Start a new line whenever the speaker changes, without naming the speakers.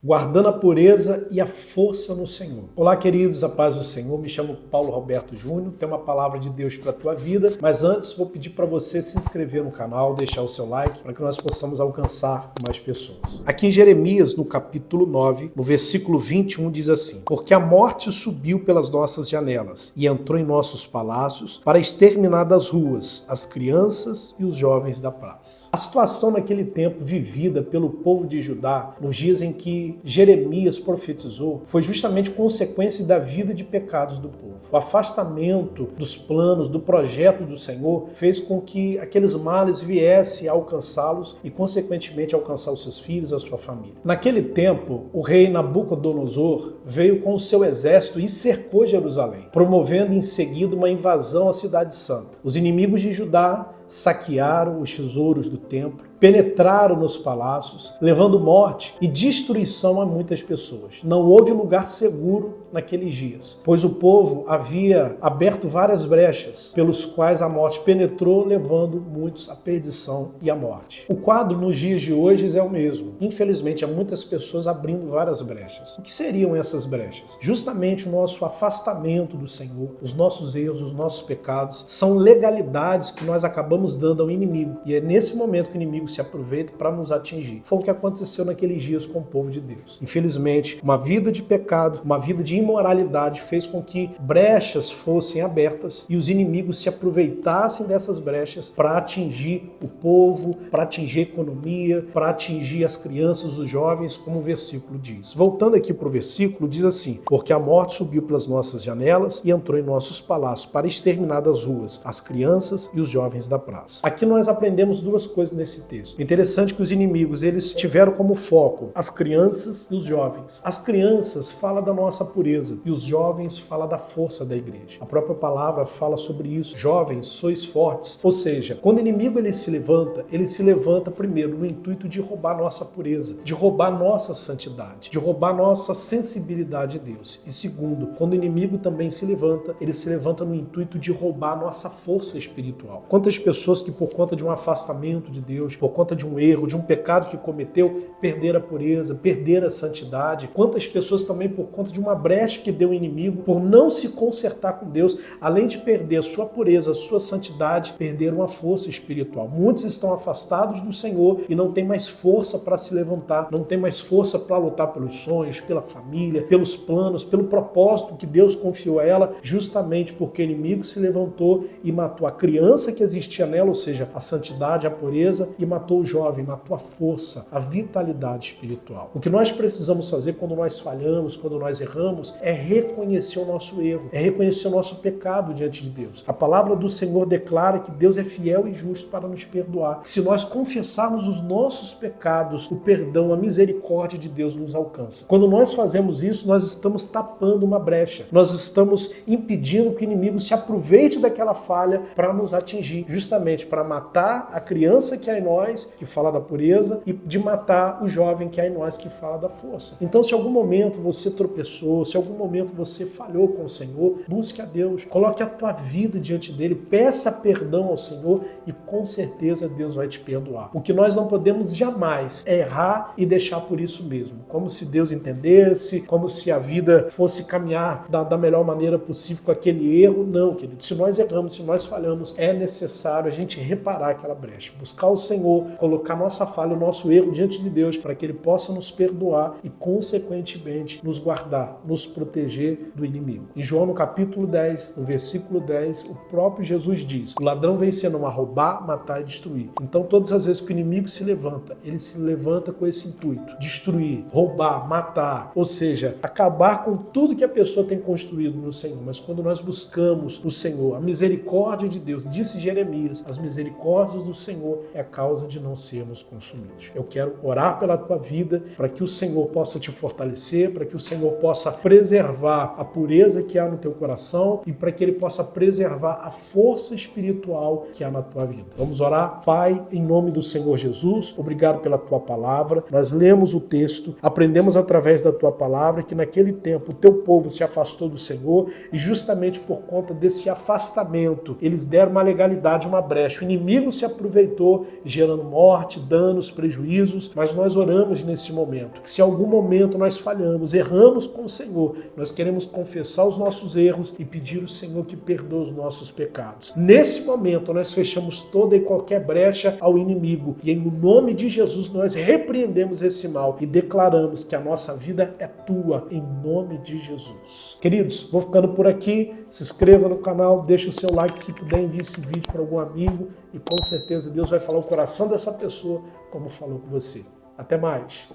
Guardando a pureza e a força no Senhor. Olá, queridos, a paz do Senhor. Me chamo Paulo Roberto Júnior, tenho uma palavra de Deus para a tua vida, mas antes vou pedir para você se inscrever no canal, deixar o seu like, para que nós possamos alcançar mais pessoas. Aqui em Jeremias, no capítulo 9, no versículo 21, diz assim: Porque a morte subiu pelas nossas janelas e entrou em nossos palácios para exterminar das ruas as crianças e os jovens da praça. A situação naquele tempo vivida pelo povo de Judá, nos dias em que Jeremias profetizou, foi justamente consequência da vida de pecados do povo. O afastamento dos planos, do projeto do Senhor, fez com que aqueles males viessem a alcançá-los e, consequentemente, alcançar os seus filhos, a sua família. Naquele tempo, o rei Nabucodonosor veio com o seu exército e cercou Jerusalém, promovendo em seguida uma invasão à cidade santa. Os inimigos de Judá saquearam os tesouros do templo, penetraram nos palácios, levando morte e destruição a muitas pessoas. Não houve lugar seguro naqueles dias, pois o povo havia aberto várias brechas, pelos quais a morte penetrou, levando muitos à perdição e à morte. O quadro nos dias de hoje é o mesmo. Infelizmente, há muitas pessoas abrindo várias brechas. O que seriam essas brechas? Justamente o nosso afastamento do Senhor, os nossos erros, os nossos pecados, são legalidades que nós acabamos dando ao inimigo. E é nesse momento que o inimigo se aproveita para nos atingir. Foi o que aconteceu naqueles dias com o povo de Deus. Infelizmente, uma vida de pecado, uma vida de imoralidade fez com que brechas fossem abertas e os inimigos se aproveitassem dessas brechas para atingir o povo, para atingir a economia, para atingir as crianças, os jovens, como o versículo diz. Voltando aqui para o versículo, diz assim: Porque a morte subiu pelas nossas janelas e entrou em nossos palácios para exterminar das ruas as crianças e os jovens da praça. Aqui nós aprendemos duas coisas nesse texto. Interessante que os inimigos, eles tiveram como foco as crianças e os jovens. As crianças falam da nossa pureza e os jovens falam da força da igreja. A própria palavra fala sobre isso. Jovens, sois fortes. Ou seja, quando o inimigo ele se levanta primeiro no intuito de roubar nossa pureza, de roubar nossa santidade, de roubar nossa sensibilidade a Deus. E segundo, quando o inimigo também se levanta, ele se levanta no intuito de roubar nossa força espiritual. Quantas pessoas que por conta de um afastamento de Deus, por conta de um erro, de um pecado que cometeu, perderam a pureza, perderam a santidade. Quantas pessoas também por conta de uma brecha que deu o inimigo, por não se consertar com Deus, além de perder a sua pureza, a sua santidade, perderam a força espiritual. Muitos estão afastados do Senhor e não têm mais força para se levantar, não têm mais força para lutar pelos sonhos, pela família, pelos planos, pelo propósito que Deus confiou a ela, justamente porque o inimigo se levantou e matou a criança que existia nela, ou seja, a santidade, a pureza, e matou o jovem, matou a força, a vitalidade espiritual. O que nós precisamos fazer quando nós falhamos, quando nós erramos, é reconhecer o nosso erro, é reconhecer o nosso pecado diante de Deus. A palavra do Senhor declara que Deus é fiel e justo para nos perdoar. Se nós confessarmos os nossos pecados, o perdão, a misericórdia de Deus nos alcança. Quando nós fazemos isso, nós estamos tapando uma brecha. Nós estamos impedindo que o inimigo se aproveite daquela falha para nos atingir, justamente para matar a criança que há em nós, que fala da pureza, e de matar o jovem que há em nós, que fala da força. Então, se em algum momento você tropeçou, se em algum momento você falhou com o Senhor, busque a Deus, coloque a tua vida diante dele, peça perdão ao Senhor e com certeza Deus vai te perdoar. O que nós não podemos jamais é errar e deixar por isso mesmo, como se Deus entendesse, como se a vida fosse caminhar da melhor maneira possível com aquele erro. Não, querido, se nós erramos, se nós falhamos, é necessário a gente reparar aquela brecha, buscar o Senhor, colocar nossa falha, o nosso erro diante de Deus, para que Ele possa nos perdoar e, consequentemente, nos guardar, nos proteger do inimigo. Em João, no capítulo 10, no versículo 10, o próprio Jesus diz: o ladrão vem senão a roubar, matar e destruir. Então, todas as vezes que o inimigo se levanta, ele se levanta com esse intuito: destruir, roubar, matar, ou seja, acabar com tudo que a pessoa tem construído no Senhor. Mas quando nós buscamos o Senhor, a misericórdia de Deus, disse Jeremias, as misericórdias do Senhor é a causa de não sermos consumidos. Eu quero orar pela tua vida, para que o Senhor possa te fortalecer, para que o Senhor possa preservar preservar a pureza que há no teu coração e para que Ele possa preservar a força espiritual que há na tua vida. Vamos orar? Pai, em nome do Senhor Jesus, obrigado pela tua palavra. Nós lemos o texto, aprendemos através da tua palavra que naquele tempo o teu povo se afastou do Senhor e justamente por conta desse afastamento, eles deram uma legalidade, uma brecha. O inimigo se aproveitou, gerando morte, danos, prejuízos, mas nós oramos nesse momento, que se em algum momento nós falhamos, erramos com o Senhor, nós queremos confessar os nossos erros e pedir ao Senhor que perdoe os nossos pecados. Nesse momento, nós fechamos toda e qualquer brecha ao inimigo e em nome de Jesus nós repreendemos esse mal e declaramos que a nossa vida é tua, em nome de Jesus. Queridos, vou ficando por aqui. Se inscreva no canal, deixa o seu like, se puder envie esse vídeo para algum amigo e com certeza Deus vai falar o coração dessa pessoa como falou com você. Até mais!